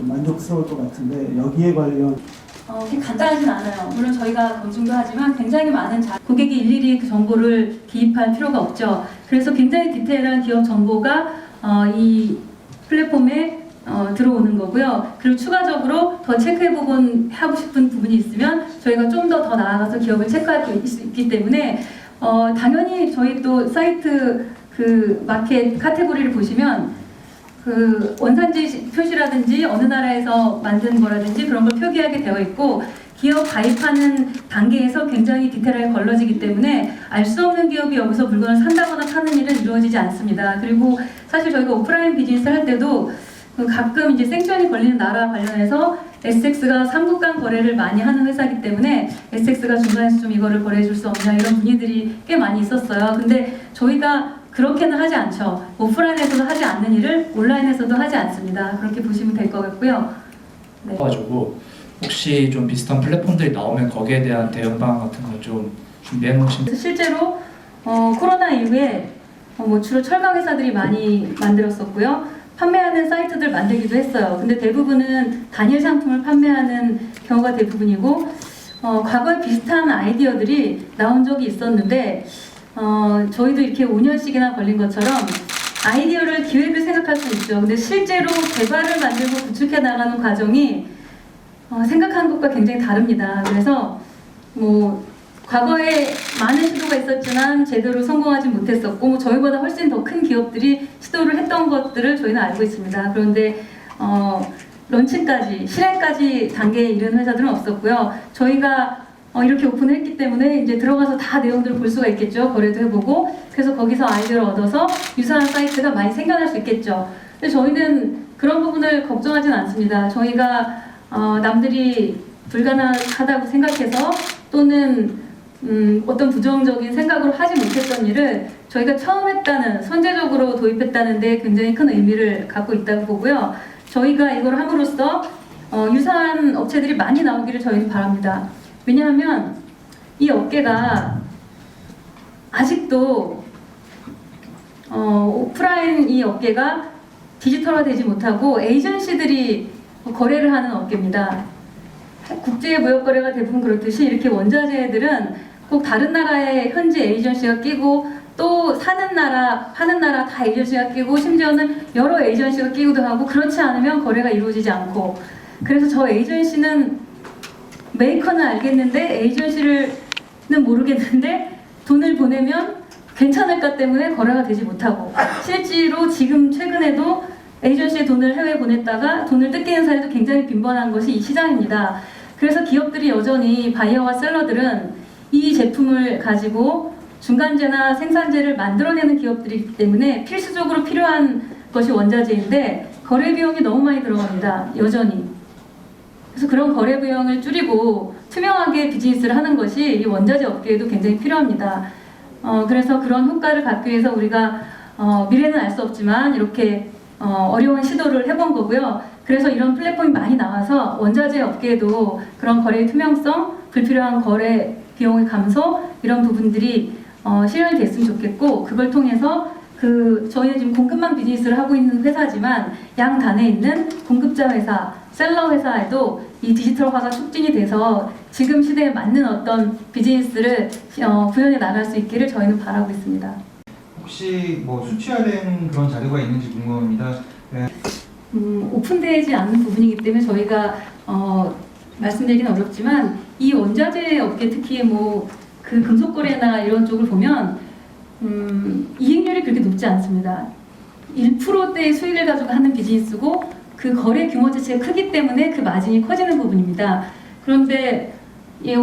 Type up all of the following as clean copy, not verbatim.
만족스러울 것 같은데 여기에 관련 그렇게 간단하진 않아요. 물론 저희가 검증도 하지만 굉장히 많은 고객이 일일이 그 정보를 기입할 필요가 없죠. 그래서 굉장히 디테일한 기업 정보가 이 플랫폼에 들어오는 거고요. 그리고 추가적으로 더 체크해보곤 하고 싶은 부분이 있으면 저희가 좀 더 나아가서 기업을 체크할 수 있기 때문에 당연히 저희 또 사이트 그 마켓 카테고리를 보시면 그 원산지 표시라든지 어느 나라에서 만든 거라든지 그런 걸 표기하게 되어 있고 기업 가입하는 단계에서 굉장히 디테일하게 걸러지기 때문에 알 수 없는 기업이 여기서 물건을 산다거나 파는 일은 이루어지지 않습니다. 그리고 사실 저희가 오프라인 비즈니스 할 때도 가끔 이제 생존이 걸리는 나라 관련해서 SX가 삼국간 거래를 많이 하는 회사이기 때문에 SX가 중간에서 좀 이거를 거래해 줄 수 없냐 이런 문의들이 꽤 많이 있었어요. 근데 저희가 그렇게는 하지 않죠. 오프라인에서도 하지 않는 일을 온라인에서도 하지 않습니다. 그렇게 보시면 될 것 같고요. 네. 가지고 혹시 좀 비슷한 플랫폼들이 나오면 거기에 대한 대응 방안 같은 거 좀 준비해 놓으신. 실제로 코로나 이후에 뭐 주로 철강 회사들이 많이 만들었었고요. 판매하는 사이트들 만들기도 했어요. 근데 대부분은 단일 상품을 판매하는 경우가 대부분이고 과거에 비슷한 아이디어들이 나온 적이 있었는데 저희도 이렇게 5년씩이나 걸린 것처럼 아이디어를 기획을 생각할 수 있죠. 근데 실제로 개발을 만들고 구축해 나가는 과정이 생각한 것과 굉장히 다릅니다. 그래서 뭐 과거에 많은 시도가 있었지만 제대로 성공하지 못했었고 뭐 저희보다 훨씬 더 큰 기업들이 시도를 했던 것들을 저희는 알고 있습니다. 그런데 런칭까지 실행까지 단계에 이른 회사들은 없었고요. 저희가 이렇게 오픈을 했기 때문에 이제 들어가서 다 내용들을 볼 수가 있겠죠. 거래도 해보고 그래서 거기서 아이디어를 얻어서 유사한 사이트가 많이 생겨날 수 있겠죠. 근데 저희는 그런 부분을 걱정하진 않습니다. 저희가 남들이 불가능하다고 생각해서 또는 어떤 부정적인 생각으로 하지 못했던 일을 저희가 처음 했다는, 선제적으로 도입했다는 데 굉장히 큰 의미를 갖고 있다고 보고요. 저희가 이걸 함으로써 유사한 업체들이 많이 나오기를 저희는 바랍니다. 왜냐하면 이 업계가 아직도 오프라인 이 업계가 디지털화되지 못하고 에이전시들이 거래를 하는 업계입니다. 국제무역거래가 대부분 그렇듯이 이렇게 원자재들은 꼭 다른 나라의 현지 에이전시가 끼고 또 사는 나라, 파는 나라 다 에이전시가 끼고 심지어는 여러 에이전시가 끼고도 하고 그렇지 않으면 거래가 이루어지지 않고 그래서 저 에이전시는 메이커는 알겠는데 에이전시는 모르겠는데 돈을 보내면 괜찮을까 때문에 거래가 되지 못하고 실제로 지금 최근에도 에이전시에 돈을 해외에 보냈다가 돈을 뜯기는 사례도 굉장히 빈번한 것이 이 시장입니다. 그래서 기업들이 여전히 바이어와 셀러들은 이 제품을 가지고 중간재나 생산재를 만들어내는 기업들이기 때문에 필수적으로 필요한 것이 원자재인데 거래 비용이 너무 많이 들어갑니다. 여전히. 그래서 그런 거래 비용을 줄이고 투명하게 비즈니스를 하는 것이 이 원자재 업계에도 굉장히 필요합니다. 그래서 그런 효과를 갖기 위해서 우리가 미래는 알 수 없지만 이렇게 어려운 시도를 해본 거고요. 그래서 이런 플랫폼이 많이 나와서 원자재 업계에도 그런 거래의 투명성, 불필요한 거래 비용의 감소 이런 부분들이 실현이 됐으면 좋겠고 그걸 통해서 저희는 지금 공급망 비즈니스를 하고 있는 회사지만 양단에 있는 공급자 회사, 셀러 회사에도 이 디지털화가 촉진이 돼서 지금 시대에 맞는 어떤 비즈니스를 구현해 나갈 수 있기를 저희는 바라고 있습니다. 혹시 뭐 수치화된 그런 자료가 있는지 궁금합니다. 네. 오픈되지 않는 부분이기 때문에 저희가 말씀드리기는 어렵지만 이 원자재 업계 특히 뭐 그 금속 거래나 이런 쪽을 보면 이익률이 그렇게 높지 않습니다. 1%대의 수익을 가지고 하는 비즈니스고 그 거래 규모 자체가 크기 때문에 그 마진이 커지는 부분입니다. 그런데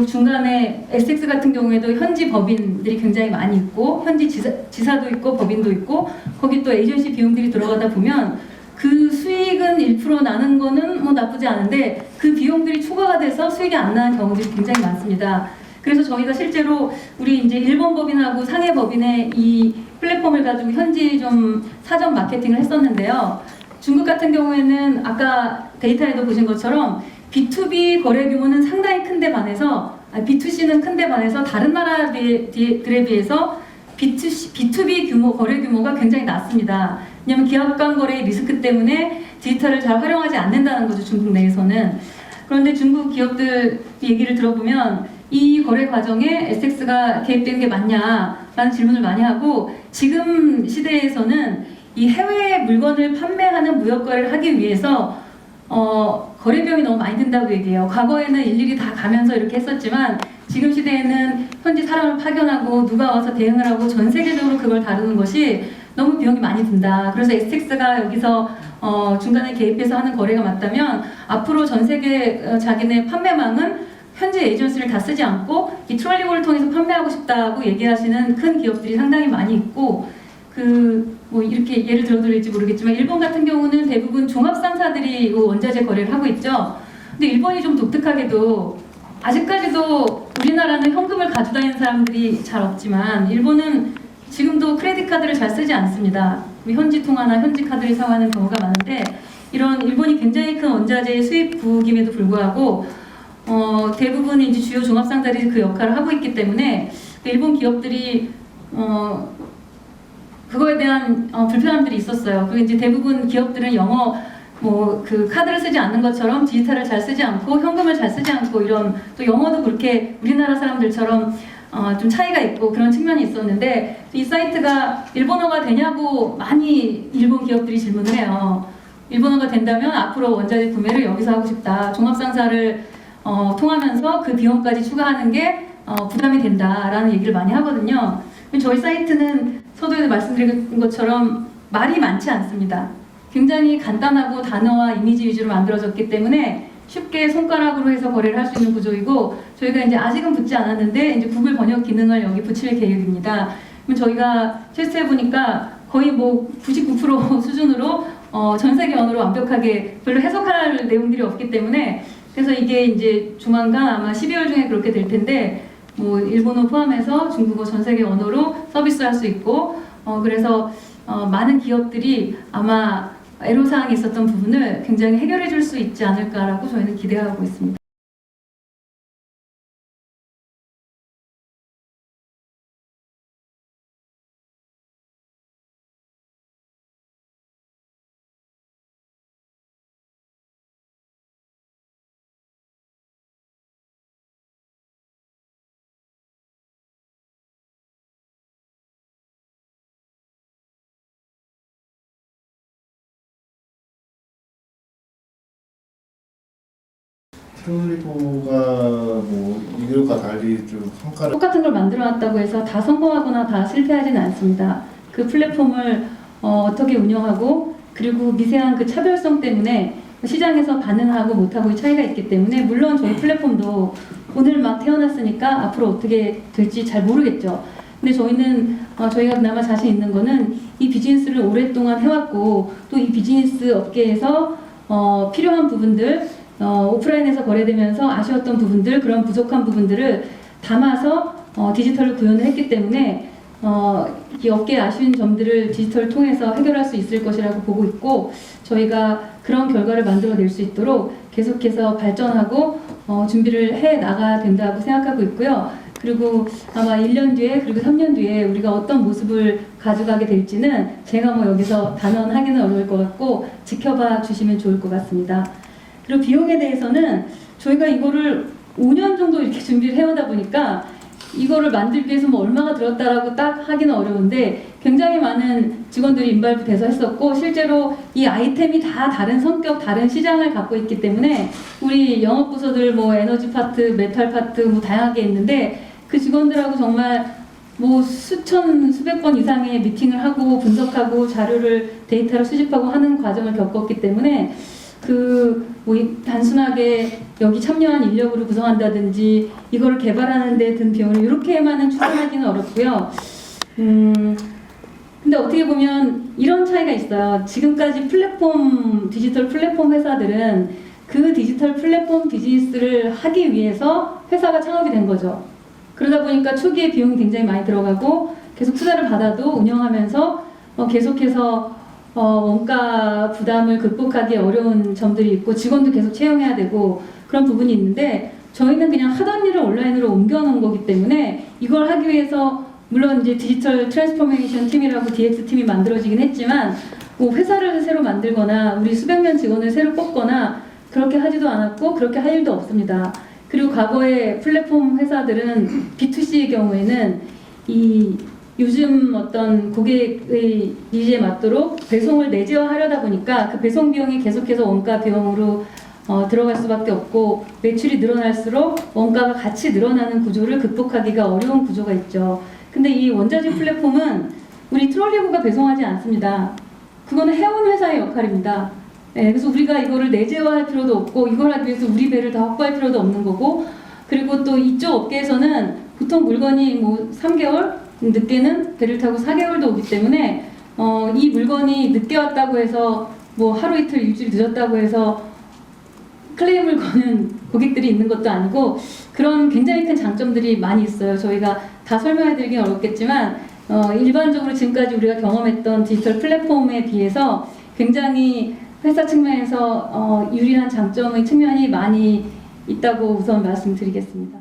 중간에 SX 같은 경우에도 현지 법인들이 굉장히 많이 있고 현지 지사도 있고 법인도 있고 거기 또 에이전시 비용들이 들어가다 보면 그 수익은 1% 나는 거는 뭐 나쁘지 않은데 그 비용들이 초과가 돼서 수익이 안 나는 경우들이 굉장히 많습니다. 그래서 저희가 실제로 우리 이제 일본 법인하고 상해 법인의 이 플랫폼을 가지고 현지 좀 사전 마케팅을 했었는데요. 중국 같은 경우에는 아까 데이터에도 보신 것처럼 B2B 거래 규모는 상당히 큰데 반해서 B2C는 큰데 반해서 다른 나라들에 비해서 B2B 거래 규모가 굉장히 낮습니다. 왜냐하면 기업 간 거래의 리스크 때문에 디지털을 잘 활용하지 않는다는 거죠, 중국 내에서는. 그런데 중국 기업들 얘기를 들어보면 이 거래 과정에 SX가 개입되는 게 맞냐라는 질문을 많이 하고, 지금 시대에서는 이 해외 물건을 판매하는 무역 거래를 하기 위해서 거래 비용이 너무 많이 든다고 얘기해요. 과거에는 일일이 다 가면서 이렇게 했었지만 지금 시대에는 현지 사람을 파견하고 누가 와서 대응을 하고 전 세계적으로 그걸 다루는 것이 너무 비용이 많이 든다. 그래서 SX가 여기서 중간에 개입해서 하는 거래가 맞다면 앞으로 전 세계 자기네 판매망은 현지 에이전시를 다 쓰지 않고 이 트롤리고를 통해서 판매하고 싶다고 얘기하시는 큰 기업들이 상당히 많이 있고, 뭐 이렇게 예를 들어드릴지 모르겠지만 일본 같은 경우는 대부분 종합상사들이 이 원자재 거래를 하고 있죠. 근데 일본이 좀 독특하게도 아직까지도 우리나라는 현금을 가져다니는 사람들이 잘 없지만 일본은 지금도 크레딧 카드를 잘 쓰지 않습니다. 현지 통화나 현지 카드를 사용하는 경우가 많은데, 이런 일본이 굉장히 큰 원자재 수입국임에도 불구하고 대부분 이제 주요 종합상사들이 그 역할을 하고 있기 때문에 일본 기업들이 그거에 대한 불편함들이 있었어요. 그리고 이제 대부분 기업들은 영어 그 카드를 쓰지 않는 것처럼 디지털을 잘 쓰지 않고 현금을 잘 쓰지 않고, 이런 또 영어도 그렇게 우리나라 사람들처럼 좀 차이가 있고 그런 측면이 있었는데, 이 사이트가 일본어가 되냐고 많이 일본 기업들이 질문을 해요. 일본어가 된다면 앞으로 원자재 구매를 여기서 하고 싶다. 종합상사를 통하면서 그 비용까지 추가하는 게 부담이 된다라는 얘기를 많이 하거든요. 저희 사이트는 서두에도 말씀드린 것처럼 말이 많지 않습니다. 굉장히 간단하고 단어와 이미지 위주로 만들어졌기 때문에 쉽게 손가락으로 해서 거래를 할 수 있는 구조이고, 저희가 이제 아직은 붙지 않았는데 이제 구글 번역 기능을 여기 붙일 계획입니다. 그럼 저희가 테스트해 보니까 거의 뭐 99% 수준으로 전 세계 언어로 완벽하게 별로 해석할 내용들이 없기 때문에, 그래서 이게 이제 조만간 아마 12월 중에 그렇게 될 텐데, 뭐 일본어 포함해서 중국어 전 세계 언어로 서비스할 수 있고, 그래서 많은 기업들이 아마 애로사항이 있었던 부분을 굉장히 해결해 줄 수 있지 않을까라고 저희는 기대하고 있습니다. 트롤리고가 뭐 이들과 달리 좀 성과를 똑같은 걸 만들어놨다고 해서 다 성공하거나 다 실패하지는 않습니다. 그 플랫폼을 어떻게 운영하고, 그리고 미세한 그 차별성 때문에 시장에서 반응하고 못하고의 차이가 있기 때문에, 물론 저희 플랫폼도 오늘 막 태어났으니까 앞으로 어떻게 될지 잘 모르겠죠. 근데 저희는 저희가 그나마 자신 있는 거는 이 비즈니스를 오랫동안 해왔고, 또 이 비즈니스 업계에서 필요한 부분들, 오프라인에서 거래되면서 아쉬웠던 부분들, 그런 부족한 부분들을 담아서 디지털을 구현을 했기 때문에 이 업계의 아쉬운 점들을 디지털을 통해서 해결할 수 있을 것이라고 보고 있고, 저희가 그런 결과를 만들어낼 수 있도록 계속해서 발전하고 준비를 해 나가야 된다고 생각하고 있고요. 그리고 아마 1년 뒤에, 그리고 3년 뒤에 우리가 어떤 모습을 가져가게 될지는 제가 뭐 여기서 단언하기는 어려울 것 같고 지켜봐 주시면 좋을 것 같습니다. 그리고 비용에 대해서는 저희가 이거를 5년 정도 이렇게 준비를 해오다 보니까 이거를 만들기 위해서 뭐 얼마가 들었다라고 딱 하기는 어려운데, 굉장히 많은 직원들이 인발부 돼서 했었고, 실제로 이 아이템이 다 다른 성격, 다른 시장을 갖고 있기 때문에 우리 영업부서들 뭐 에너지 파트, 메탈 파트 뭐 다양하게 있는데, 그 직원들하고 정말 뭐 수백 번 이상의 미팅을 하고 분석하고 자료를 데이터를 수집하고 하는 과정을 겪었기 때문에, 뭐 단순하게 여기 참여한 인력으로 구성한다든지 이걸 개발하는 데 든 비용을 이렇게만은 추산하기는 어렵고요. 근데 어떻게 보면 이런 차이가 있어요. 지금까지 디지털 플랫폼 회사들은 그 디지털 플랫폼 비즈니스를 하기 위해서 회사가 창업이 된 거죠. 그러다 보니까 초기에 비용이 굉장히 많이 들어가고, 계속 투자를 받아도 운영하면서 계속해서 원가 부담을 극복하기 어려운 점들이 있고, 직원도 계속 채용해야 되고 그런 부분이 있는데, 저희는 그냥 하던 일을 온라인으로 옮겨놓은 거기 때문에, 이걸 하기 위해서 물론 이제 디지털 트랜스포메이션 팀이라고 DX 팀이 만들어지긴 했지만 뭐 회사를 새로 만들거나 우리 수백 명 직원을 새로 뽑거나 그렇게 하지도 않았고 그렇게 할 일도 없습니다. 그리고 과거의 플랫폼 회사들은 B2C의 경우에는 이 요즘 어떤 고객의 니즈에 맞도록 배송을 내재화하려다 보니까 그 배송 비용이 계속해서 원가 비용으로 들어갈 수밖에 없고 매출이 늘어날수록 원가가 같이 늘어나는 구조를 극복하기가 어려운 구조가 있죠. 근데 이 원자재 플랫폼은 우리 트롤리고가 배송하지 않습니다. 그거는 해운 회사의 역할입니다. 네, 그래서 우리가 이거를 내재화할 필요도 없고 이걸 하기 위해서 우리 배를 다 확보할 필요도 없는 거고 그리고 또 이쪽 업계에서는 보통 물건이 뭐 3개월 늦게는 배를 타고 4개월도 오기 때문에 이 물건이 늦게 왔다고 해서 뭐 하루 이틀 일주일 늦었다고 해서 클레임을 거는 고객들이 있는 것도 아니고 그런 굉장히 큰 장점들이 많이 있어요. 저희가 다 설명해드리긴 어렵겠지만 일반적으로 지금까지 우리가 경험했던 디지털 플랫폼에 비해서 굉장히 회사 측면에서 유리한 장점의 측면이 많이 있다고 우선 말씀드리겠습니다.